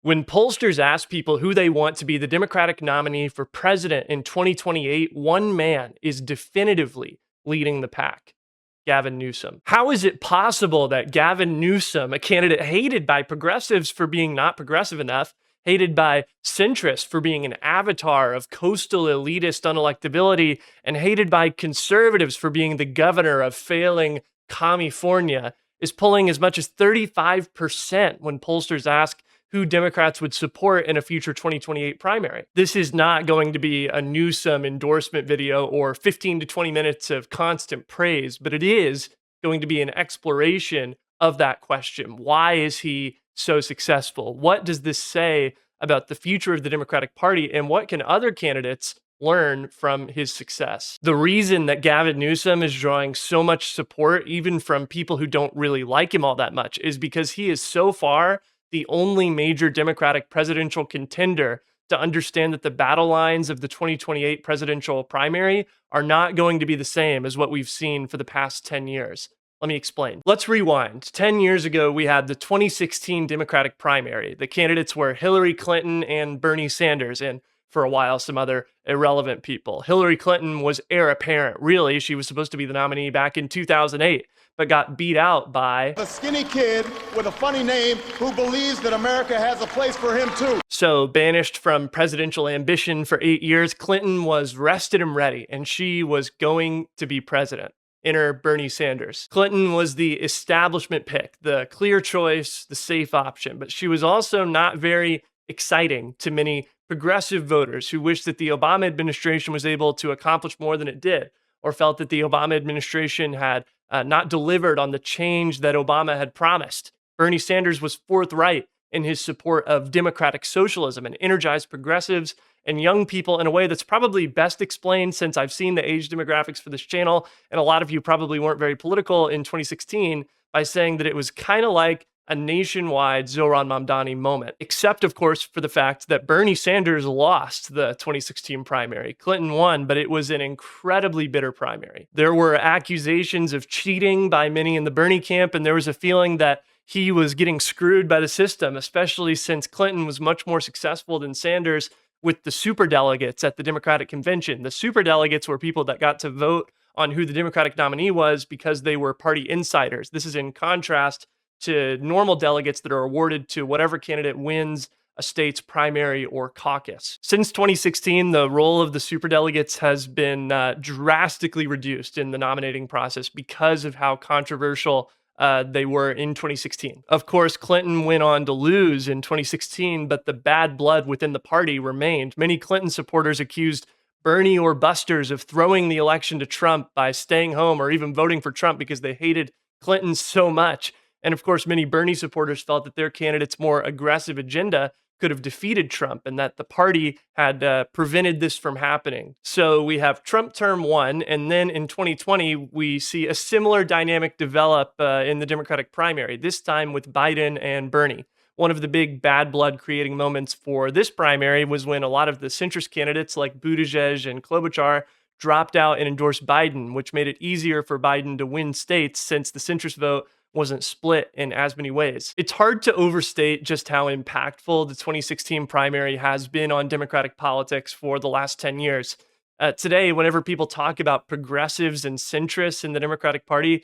When pollsters ask people who they want to be the Democratic nominee for president in 2028, one man is definitively leading the pack: Gavin Newsom. How is it possible that Gavin Newsom, a candidate hated by progressives for being not progressive enough, hated by centrists for being an avatar of coastal elitist unelectability, and hated by conservatives for being the governor of failing California, is polling as much as 35% when pollsters ask who Democrats would support in a future 2028 primary? This is not going to be a Newsom endorsement video or 15 to 20 minutes of constant praise, but it is going to be an exploration of that question. Why is he so successful? What does this say about the future of the Democratic Party, and what can other candidates learn from his success? The reason that Gavin Newsom is drawing so much support, even from people who don't really like him all that much, is because he is so far the only major Democratic presidential contender to understand that the battle lines of the 2028 presidential primary are not going to be the same as what we've seen for the past 10 years. Let me explain. Let's rewind. 10 years ago, we had the 2016 Democratic primary. The candidates were Hillary Clinton and Bernie Sanders, and for a while, some other irrelevant people. Hillary Clinton was heir apparent. Really, she was supposed to be the nominee back in 2008. But got beat out by a skinny kid with a funny name who believes that America has a place for him too. So banished from presidential ambition for 8 years, Clinton was rested and ready, and she was going to be president. Enter Bernie Sanders. Clinton was the establishment pick, the clear choice, the safe option, but she was also not very exciting to many progressive voters who wished that the Obama administration was able to accomplish more than it did, or felt that the Obama administration had not delivered on the change that Obama had promised. Bernie Sanders was forthright in his support of democratic socialism and energized progressives and young people in a way that's probably best explained, since I've seen the age demographics for this channel, and a lot of you probably weren't very political in 2016, by saying that it was kind of like a nationwide Zohran Mamdani moment, except, of course, for the fact that Bernie Sanders lost the 2016 primary. Clinton won, but it was an incredibly bitter primary. There were accusations of cheating by many in the Bernie camp, and there was a feeling that he was getting screwed by the system, especially since Clinton was much more successful than Sanders with the superdelegates at the Democratic convention. The superdelegates were people that got to vote on who the Democratic nominee was because they were party insiders. This is in contrast to normal delegates that are awarded to whatever candidate wins a state's primary or caucus. Since 2016, the role of the superdelegates has been drastically reduced in the nominating process because of how controversial they were in 2016. Of course, Clinton went on to lose in 2016, but the bad blood within the party remained. Many Clinton supporters accused Bernie or busters of throwing the election to Trump by staying home or even voting for Trump because they hated Clinton so much. And of course, many Bernie supporters felt that their candidate's more aggressive agenda could have defeated Trump and that the party had prevented this from happening. So we have Trump term one, and then in 2020, we see a similar dynamic develop in the Democratic primary, this time with Biden and Bernie. One of the big bad blood creating moments for this primary was when a lot of the centrist candidates like Buttigieg and Klobuchar dropped out and endorsed Biden, which made it easier for Biden to win states since the centrist vote wasn't split in as many ways. It's hard to overstate just how impactful the 2016 primary has been on Democratic politics for the last 10 years. Today, whenever people talk about progressives and centrists in the Democratic Party,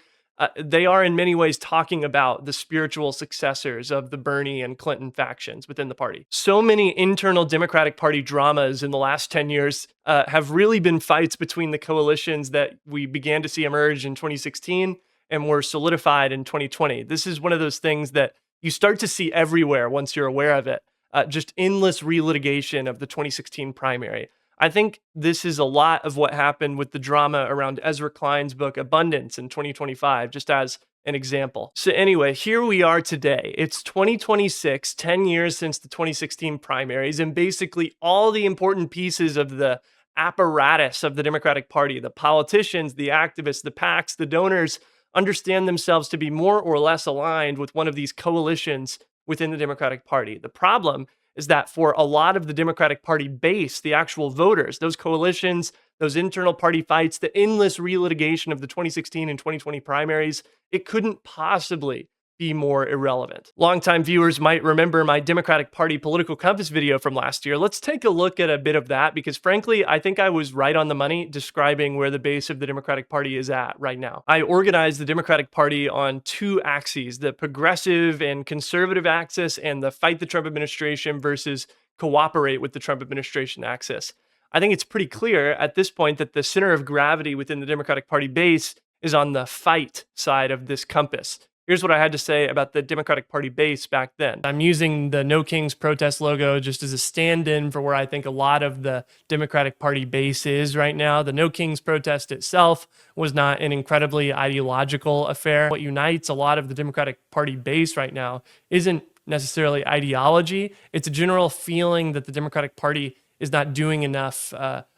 they are in many ways talking about the spiritual successors of the Bernie and Clinton factions within the party. So many internal Democratic Party dramas in the last 10 years have really been fights between the coalitions that we began to see emerge in 2016 and were solidified in 2020. This is one of those things that you start to see everywhere once you're aware of it. Just endless relitigation of the 2016 primary. I think this is a lot of what happened with the drama around Ezra Klein's book Abundance in 2025, just as an example. So anyway, here we are today. It's 2026, 10 years since the 2016 primaries, and basically all the important pieces of the apparatus of the Democratic Party, the politicians, the activists, the PACs, the donors, understand themselves to be more or less aligned with one of these coalitions within the Democratic Party. The problem is that for a lot of the Democratic Party base, the actual voters, those coalitions, those internal party fights, the endless relitigation of the 2016 and 2020 primaries, it couldn't possibly be more irrelevant. Longtime viewers might remember my Democratic Party political compass video from last year. Let's take a look at a bit of that because frankly, I think I was right on the money describing where the base of the Democratic Party is at right now. I organized the Democratic Party on two axes, the progressive and conservative axis and the fight the Trump administration versus cooperate with the Trump administration axis. I think it's pretty clear at this point that the center of gravity within the Democratic Party base is on the fight side of this compass. Here's what I had to say about the Democratic Party base back then. I'm using the No Kings protest logo just as a stand-in for where I think a lot of the Democratic Party base is right now. The No Kings protest itself was not an incredibly ideological affair. What unites a lot of the Democratic Party base right now isn't necessarily ideology. It's a general feeling that the Democratic Party is not doing enough,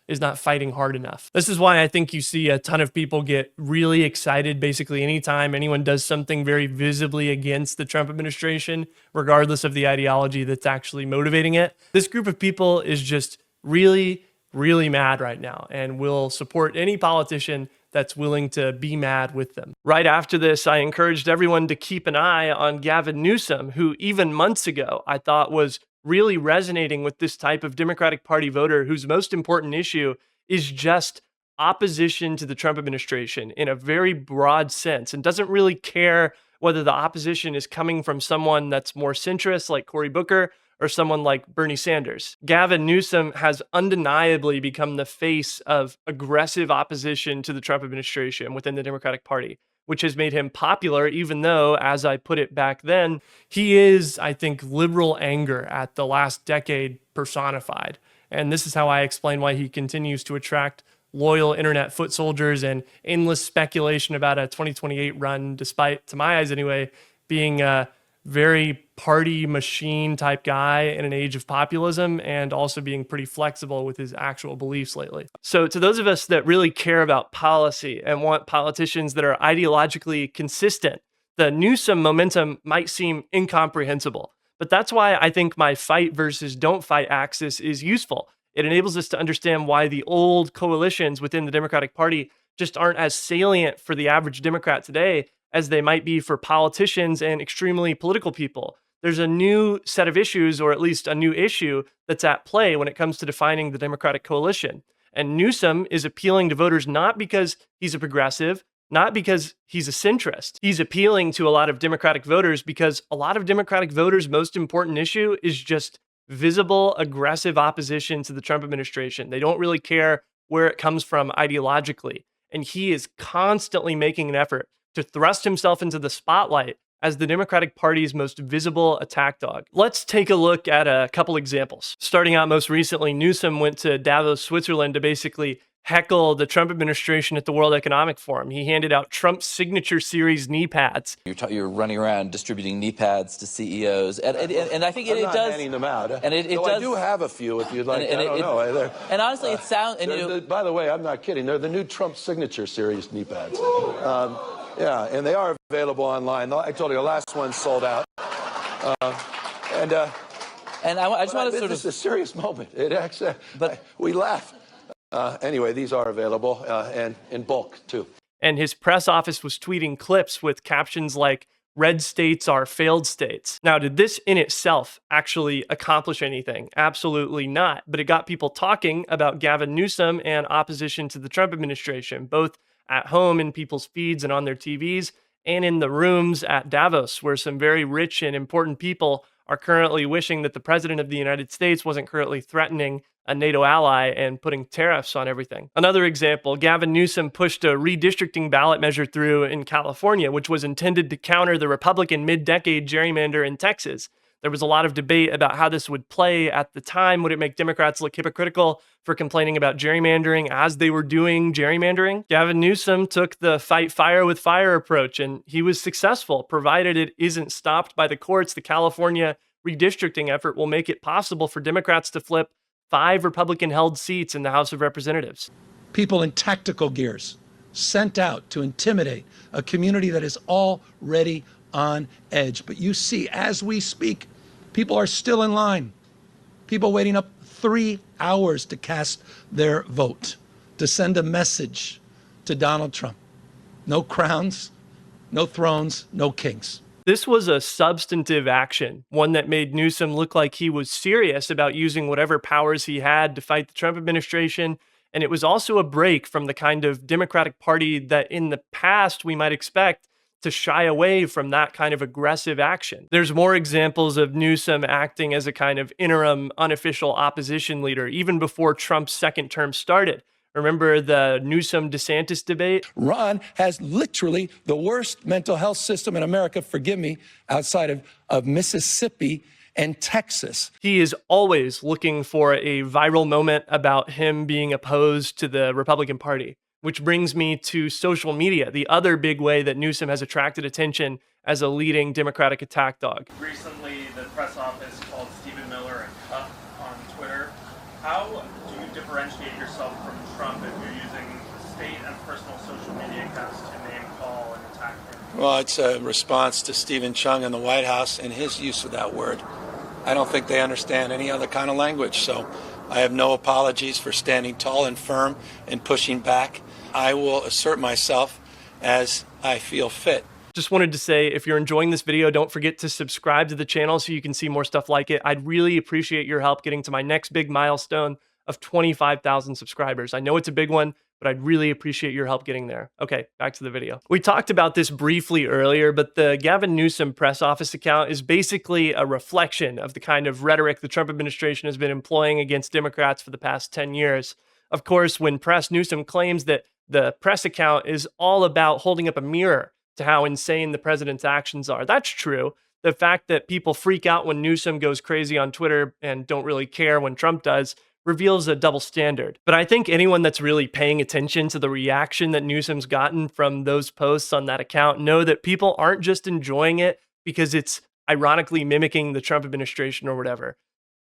is not fighting hard enough. This is why I think you see a ton of people get really excited basically anytime anyone does something very visibly against the Trump administration, regardless of the ideology that's actually motivating it. This group of people is just really mad right now and will support any politician that's willing to be mad with them. Right after this, I encouraged everyone to keep an eye on Gavin Newsom, who even months ago I thought was really resonating with this type of Democratic Party voter whose most important issue is just opposition to the Trump administration in a very broad sense and doesn't really care whether the opposition is coming from someone that's more centrist like Cory Booker or someone like Bernie Sanders. Gavin Newsom has undeniably become the face of aggressive opposition to the Trump administration within the Democratic Party, which has made him popular, even though, as I put it back then, he is, I think, liberal anger at the last decade personified. And this is how I explain why he continues to attract loyal internet foot soldiers and endless speculation about a 2028 run, despite, to my eyes anyway, being a very party machine type guy in an age of populism and also being pretty flexible with his actual beliefs lately. So to those of us that really care about policy and want politicians that are ideologically consistent, the Newsom momentum might seem incomprehensible. But that's why I think my fight versus don't fight axis is useful. It enables us to understand why the old coalitions within the Democratic Party just aren't as salient for the average Democrat today as they might be for politicians and extremely political people. There's a new set of issues, or at least a new issue, that's at play when it comes to defining the Democratic coalition. And Newsom is appealing to voters not because he's a progressive, not because he's a centrist. He's appealing to a lot of Democratic voters because a lot of Democratic voters' most important issue is just visible, aggressive opposition to the Trump administration. They don't really care where it comes from ideologically. And he is constantly making an effort to thrust himself into the spotlight as the Democratic Party's most visible attack dog. Let's take a look at a couple examples. Starting out most recently, Newsom went to Davos, Switzerland to basically heckle the Trump administration at the World Economic Forum. He handed out Trump's signature series knee pads. You're running around distributing knee pads to CEOs, and I think it does. Handing them out, and it does. I do have a few if you'd like. I don't know. And honestly, it sounds. By the way, I'm not kidding. They're the new Trump signature series knee pads. Yeah, and they are available online. I told you the last one sold out. And I just want to sort of. This is a serious moment. It actually, but we laugh. Anyway, these are available and in bulk, too. And his press office was tweeting clips with captions like, "Red states are failed states." Now, did this in itself actually accomplish anything? Absolutely not. But it got people talking about Gavin Newsom and opposition to the Trump administration, both at home in people's feeds and on their TVs, and in the rooms at Davos, where some very rich and important people are currently wishing that the president of the United States wasn't currently threatening a NATO ally and putting tariffs on everything. Another example, Gavin Newsom pushed a redistricting ballot measure through in California, which was intended to counter the Republican mid-decade gerrymander in Texas. There was a lot of debate about how this would play at the time. Would it make Democrats look hypocritical for complaining about gerrymandering as they were doing gerrymandering? Gavin Newsom took the fight fire with fire approach, and he was successful, provided it isn't stopped by the courts. The California redistricting effort will make it possible for Democrats to flip 5 Republican-held seats in the House of Representatives. People in tactical gears sent out to intimidate a community that is already on edge. But you see, as we speak, people are still in line. People waiting up 3 hours to cast their vote, to send a message to Donald Trump. No crowns, no thrones, no kings. This was a substantive action, one that made Newsom look like he was serious about using whatever powers he had to fight the Trump administration. And it was also a break from the kind of Democratic Party that in the past we might expect to shy away from that kind of aggressive action. There's more examples of Newsom acting as a kind of interim, unofficial opposition leader, even before Trump's second term started. Remember the Newsom-DeSantis debate? Ron has literally the worst mental health system in America, forgive me, outside of Mississippi and Texas. He is always looking for a viral moment about him being opposed to the Republican Party. Which brings me to social media, the other big way that Newsom has attracted attention as a leading Democratic attack dog. Recently, the press office called Stephen Miller a cuck on Twitter. How do you differentiate yourself from Trump if you're using state and personal social media accounts to name call and attack him? Well, it's a response to Stephen Chung in the White House and his use of that word. I don't think they understand any other kind of language, so I have no apologies for standing tall and firm and pushing back. I will assert myself as I feel fit. Just wanted to say, if you're enjoying this video, don't forget to subscribe to the channel so you can see more stuff like it. I'd really appreciate your help getting to my next big milestone of 25,000 subscribers. I know it's a big one, but I'd really appreciate your help getting there. Okay, back to the video. We talked about this briefly earlier, but the Gavin Newsom press office account is basically a reflection of the kind of rhetoric the Trump administration has been employing against Democrats for the past 10 years. Of course, when Press Newsom claims that the press account is all about holding up a mirror to how insane the president's actions are, that's true. The fact that people freak out when Newsom goes crazy on Twitter and don't really care when Trump does reveals a double standard. But I think anyone that's really paying attention to the reaction that Newsom's gotten from those posts on that account know that people aren't just enjoying it because it's ironically mimicking the Trump administration or whatever.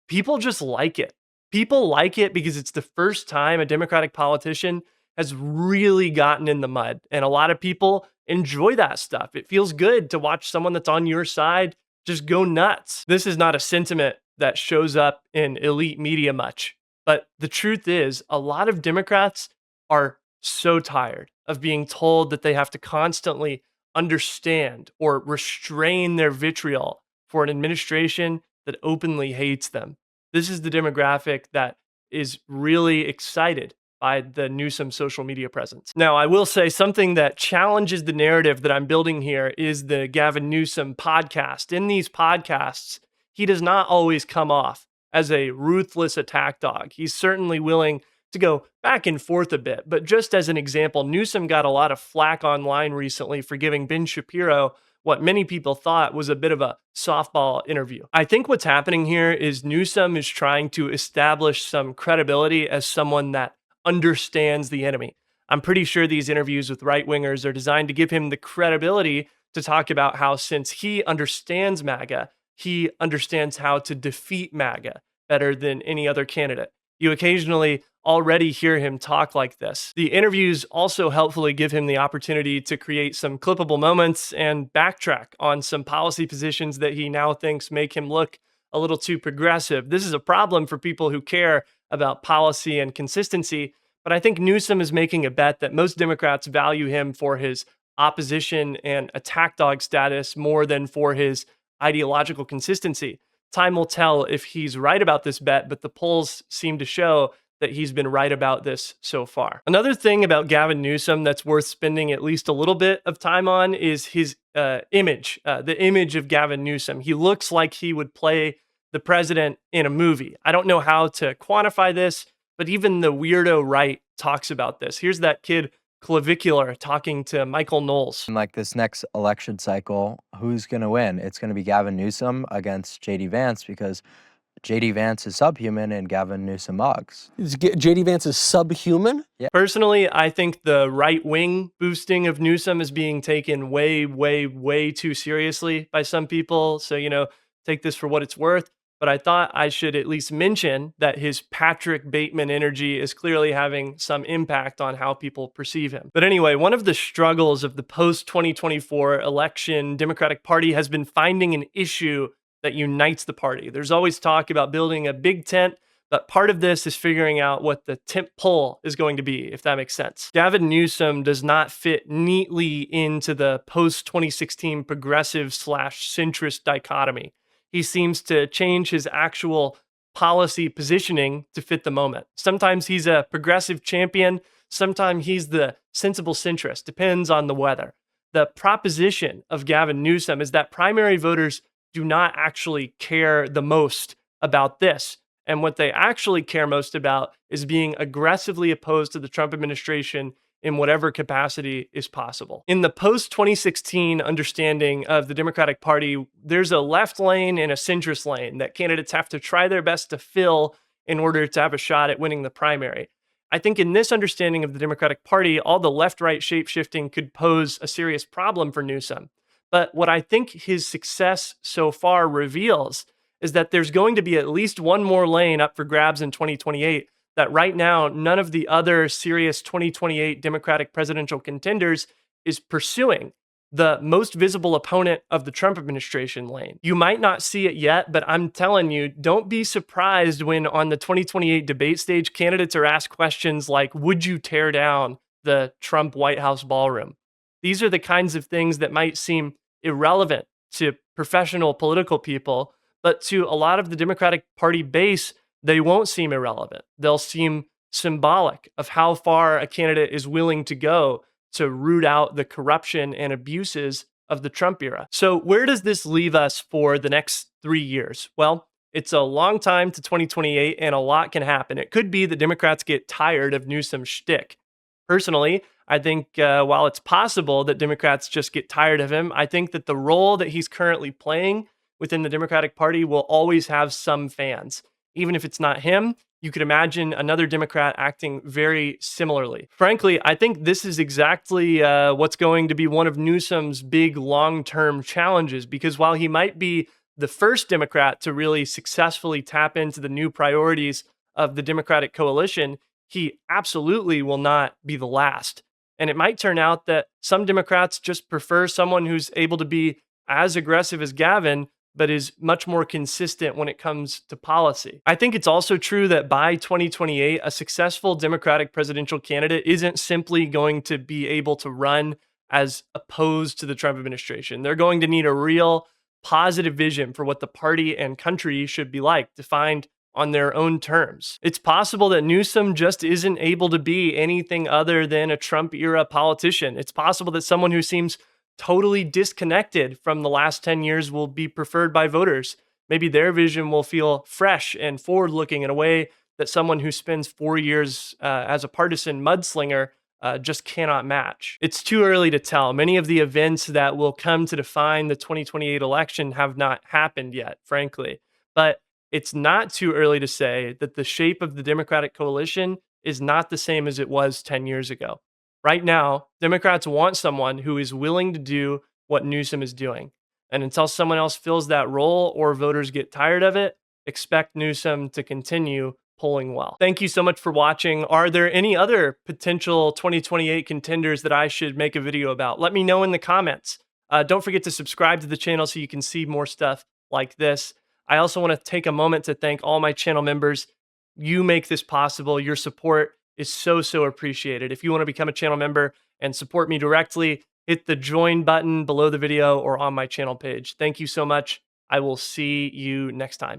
People just like it. People like it because it's the first time a Democratic politician has really gotten in the mud. And a lot of people enjoy that stuff. It feels good to watch someone that's on your side just go nuts. This is not a sentiment that shows up in elite media much. But the truth is, a lot of Democrats are so tired of being told that they have to constantly understand or restrain their vitriol for an administration that openly hates them. This is the demographic that is really excited by the Newsom social media presence. Now, I will say something that challenges the narrative that I'm building here is the Gavin Newsom podcast. In these podcasts, he does not always come off as a ruthless attack dog. He's certainly willing to go back and forth a bit. But just as an example, Newsom got a lot of flack online recently for giving Ben Shapiro what many people thought was a bit of a softball interview. I think what's happening here is Newsom is trying to establish some credibility as someone that understands the enemy. I'm pretty sure these interviews with right-wingers are designed to give him the credibility to talk about how, since he understands MAGA, he understands how to defeat MAGA better than any other candidate. You occasionally already hear him talk like this. The interviews also helpfully give him the opportunity to create some clippable moments and backtrack on some policy positions that he now thinks make him look a little too progressive. This is a problem for people who care about policy and consistency, but I think Newsom is making a bet that most Democrats value him for his opposition and attack dog status more than for his ideological consistency. Time will tell if he's right about this bet, but the polls seem to show that he's been right about this so far. Another thing about Gavin Newsom that's worth spending at least a little bit of time on is his image, the image of Gavin Newsom. He looks like he would play the president in a movie. I don't know how to quantify this, but even the weirdo right talks about this. Here's that kid Clavicular talking to Michael Knowles. Like this next election cycle, who's going to win? It's going to be Gavin Newsom against JD Vance because JD Vance is subhuman and Gavin Newsom mugs. JD Vance is subhuman? Yeah. Personally, I think the right-wing boosting of Newsom is being taken way, way, way too seriously by some people. So, take this for what it's worth. But I thought I should at least mention that his Patrick Bateman energy is clearly having some impact on how people perceive him. But anyway, one of the struggles of the post-2024 election Democratic Party has been finding an issue that unites the party. There's always talk about building a big tent, But part of this is figuring out what the tent pole is going to be, if that makes sense. Gavin Newsom does not fit neatly into the post-2016 progressive/centrist dichotomy. He seems to change his actual policy positioning to fit the moment. Sometimes he's a progressive champion, sometimes he's the sensible centrist, depends on the weather. The proposition of Gavin Newsom is that primary voters do not actually care the most about this. And what they actually care most about is being aggressively opposed to the Trump administration in whatever capacity is possible. In the post-2016 understanding of the Democratic Party, there's a left lane and a centrist lane that candidates have to try their best to fill in order to have a shot at winning the primary. I think in this understanding of the Democratic Party, all the left-right shape-shifting could pose a serious problem for Newsom. But what I think his success so far reveals is that there's going to be at least one more lane up for grabs in 2028 that right now none of the other serious 2028 Democratic presidential contenders is pursuing. The most visible opponent of the Trump administration lane. You might not see it yet, but I'm telling you, don't be surprised when on the 2028 debate stage, candidates are asked questions like, would you tear down the Trump White House ballroom? These are the kinds of things that might seem irrelevant to professional political people, but to a lot of the Democratic Party base, they won't seem irrelevant. They'll seem symbolic of how far a candidate is willing to go to root out the corruption and abuses of the Trump era. So where does this leave us for the next 3 years? Well, it's a long time to 2028 and a lot can happen. It could be that Democrats get tired of Newsom's shtick. Personally, I think while it's possible that Democrats just get tired of him, I think that the role that he's currently playing within the Democratic Party will always have some fans. Even if it's not him, you could imagine another Democrat acting very similarly. Frankly, I think this is exactly what's going to be one of Newsom's big long-term challenges, because while he might be the first Democrat to really successfully tap into the new priorities of the Democratic coalition, he absolutely will not be the last. And it might turn out that some Democrats just prefer someone who's able to be as aggressive as Gavin, but is much more consistent when it comes to policy. I think it's also true that by 2028, a successful Democratic presidential candidate isn't simply going to be able to run as opposed to the Trump administration. They're going to need a real positive vision for what the party and country should be like, defined on their own terms. It's possible that Newsom just isn't able to be anything other than a Trump-era politician. It's possible that someone who seems totally disconnected from the last 10 years will be preferred by voters. Maybe their vision will feel fresh and forward-looking in a way that someone who spends 4 years as a partisan mudslinger just cannot match. It's too early to tell. Many of the events that will come to define the 2028 election have not happened yet, frankly. But it's not too early to say that the shape of the Democratic coalition is not the same as it was 10 years ago. Right now, Democrats want someone who is willing to do what Newsom is doing. And until someone else fills that role or voters get tired of it, expect Newsom to continue polling well. Thank you so much for watching. Are there any other potential 2028 contenders that I should make a video about? Let me know in the comments. Don't forget to subscribe to the channel so you can see more stuff like this. I also want to take a moment to thank all my channel members. You make this possible. Your support is so appreciated. If you want to become a channel member and support me directly, hit the join button below the video or on my channel page. Thank you so much. I will see you next time.